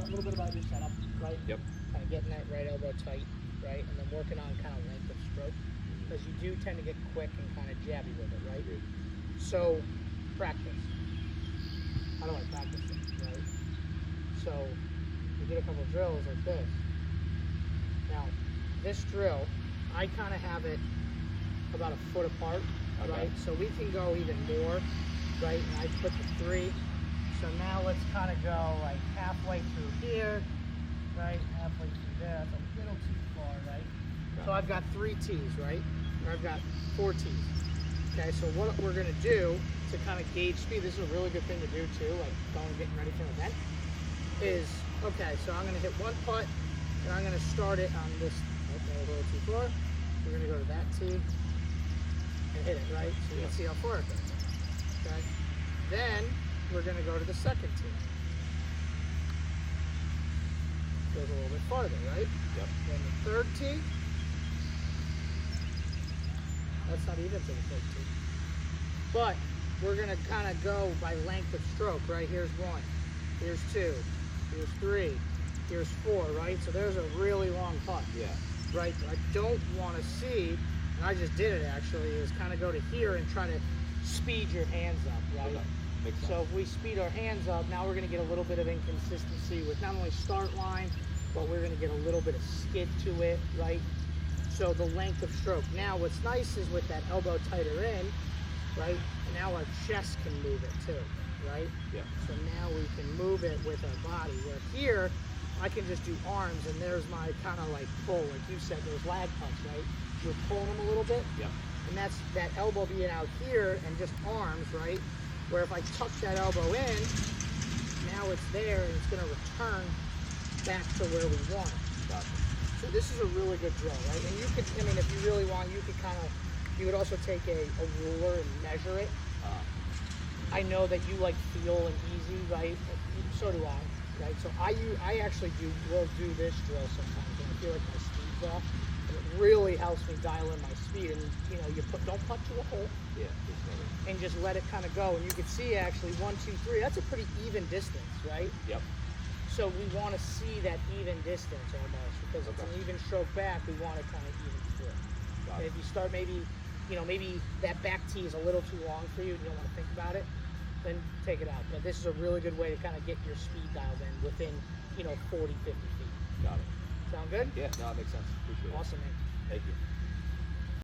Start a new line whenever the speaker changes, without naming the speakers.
a little bit about your setup, right?
Yep.
Kind of getting that right elbow tight, right? And then working on kind of length of stroke. Because you do tend to get quick and kind of jabby with it, right?
Agreed.
So, practice. How do I practice it, right? So, we did a couple of drills like this. Now, this drill, I kind of have it about a foot apart,
Okay.
right? So we can go even more, right? And I put the 3. So now let's kind of go like halfway through here, right? Halfway through there. That's a little too far, right? So I've got 3 T's, right? Or I've got 4 T's. Okay, so what we're gonna do to kind of gauge speed, this is a really good thing to do too, like getting ready for an event, is, okay, so I'm gonna hit 1 putt, and I'm gonna start it on this, okay, a little too far. We're gonna go to that T, and hit it, right? So you can see how far it goes, okay? Then, we're gonna go to the second T. Goes a little bit farther, right?
Yep.
Then the third T, that's not even to the third T. But we're gonna kind of go by length of stroke, right? Here's 1, here's 2, here's 3, here's 4, right? So there's a really long putt,
Yeah.
right? I don't want to see, and I just did it actually, is kind of go to here and try to speed your hands up, right?
Okay. Makes sense.
So if we speed our hands up, now we're going to get a little bit of inconsistency with not only start line, but we're going to get a little bit of skid to it, right? So the length of stroke. Now what's nice is with that elbow tighter in, right? Now our chest can move it too, right?
Yeah.
So now we can move it with our body. Where here, I can just do arms, and there's my kind of like pull, like you said, those lag pumps, right? You're pulling them a little bit,
Yep.
and that's that elbow being out here and just arms, right? Where if I tuck that elbow in, now it's there and it's going to return back to where we want it.
Gotcha.
So this is a really good drill, right? And you could, I mean, if you really want, you could kind of, you would also take a ruler and measure it. I know that you like feel and easy, right? So do I, right? So I actually will do this drill sometimes when I feel like my speed's off. And it really helps me dial in my speed. And you know, don't putt to a hole.
Yeah. Just let it-
And just let it kind of go. And you can see actually 1, 2, 3. That's a pretty even distance, right?
Yep.
So we want to see that even distance almost, because it's an even stroke back. We want it kind of even through.
Got
And
it.
if you start maybe that back tee is a little too long for you and you don't want to think about it, then take it out. But this is a really good way to kind of get your speed dialed in within 40, 50 feet.
Got it.
Sound good?
Yeah. No, it makes sense. Appreciate it.
Awesome, man.
Thank you.